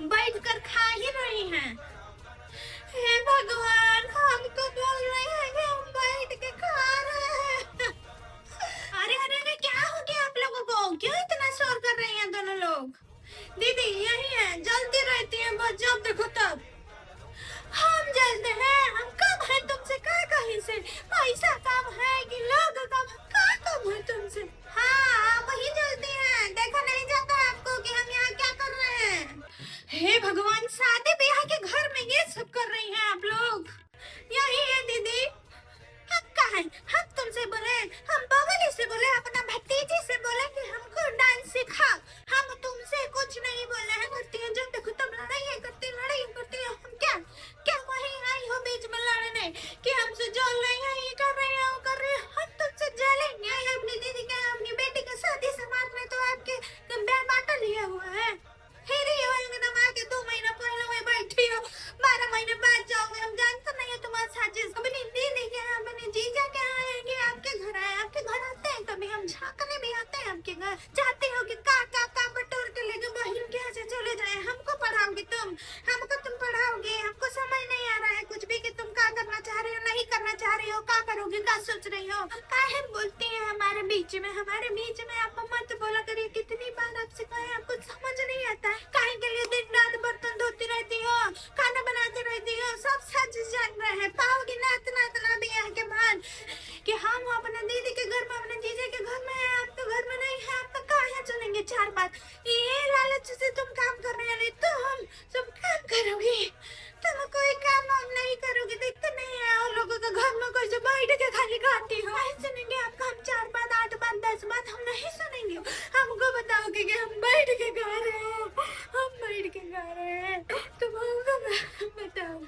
बैठ कर खा ही रही हैं। हे भगवान, हमको बोल रहे हैं कि हम बैठ के खा रहे हैं। अरे अरे अरे, क्या हो गया आप लोगों को? क्यों इतना शोर कर रही हैं दोनों लोग? दीदी यही है, जलती रहती है बस जब देखो तब। हम जलते हैं? हम कम है तुमसे? का कहीं से पैसा कम है कि लोग कम है? का कम है तुमसे? हाँ वही जलती हैं, देखा नहीं जाता आपको कि हम यहाँ क्या कर रहे हैं? हे भगवान, शादी ब्याह के घर में ये सब कर रही हैं आप लोग? यही है दीदी। हम कहा हम तुमसे बोले, हम बगल से बोले, अपना भतीजी से बोले कि हमको डांस सिखाओ। हम तुमसे कुछ नहीं बोले हैं, करती है जब देखो तब लड़ाई करती है। हम क्या क्या वही आई हो बीच में लड़ने कि हमसे जल रही है, ये कर रही है, वो कर रही है? हम तुमसे जलेंगे? अपनी दीदी का, अपनी बेटी का शादी समारोह में तो आपके ब्याह बांटा लिया हुआ है। फिर ये होगा के 2 महीना पहले वही बैठी हो, 12 महीने बाद जाओगे। हम जानते नहीं है तुम्हारा साजिश। अपनी दीदी के यहाँ, अपने जीजा के यहाँ आएंगे, आपके घर आए, आपके घर आते हैं कभी? हम झांकने भी आते हैं आपके घर। चाहते हो कि का बटोर के लेके बहन के यहाँ से चले जाए? हमको पढ़ाओगी तुम? हमको तुम पढ़ाओगी? हमको समझ नहीं आ रहा है कुछ भी कि तुम क्या करना चाह रही हो, नहीं करना चाह रही हो, क्या करोगी, क्या सोच रही हो? काहे बोलती है हमारे बीच में? हमारे बीच में आप मत बोला करिए। कितनी बार आपसे कहे, आपको समझ नहीं आता है? काहे के लिए दिन रात बर्तन धोती रहती हो, खाना बनाती रहती हो? सब सच जान रहे हैं। पाओगी ना इतना ब्याह के बाद कि हम अपने दीदी के घर में, अपने जीजे के घर में है, आपके घर में नहीं है? आप तो कहाँ सुनेंगे 4 बात? ये लालच से तुम काम कर रहे हो, नहीं तो हम सब काम करोगी। तुम कोई काम हम नहीं करोगे, देखते नहीं है और लोगों के घर में कोई जो बैठ के खाली खाती हो? नहीं सुनेंगे आपका हम 4 बात, 8 बात, 10 बात हम नहीं सुनेंगे। हमको बताओगे कि हम बैठ के गा रहे हैं, हम बैठ के गा रहे हैं, तुम हमको बताओ।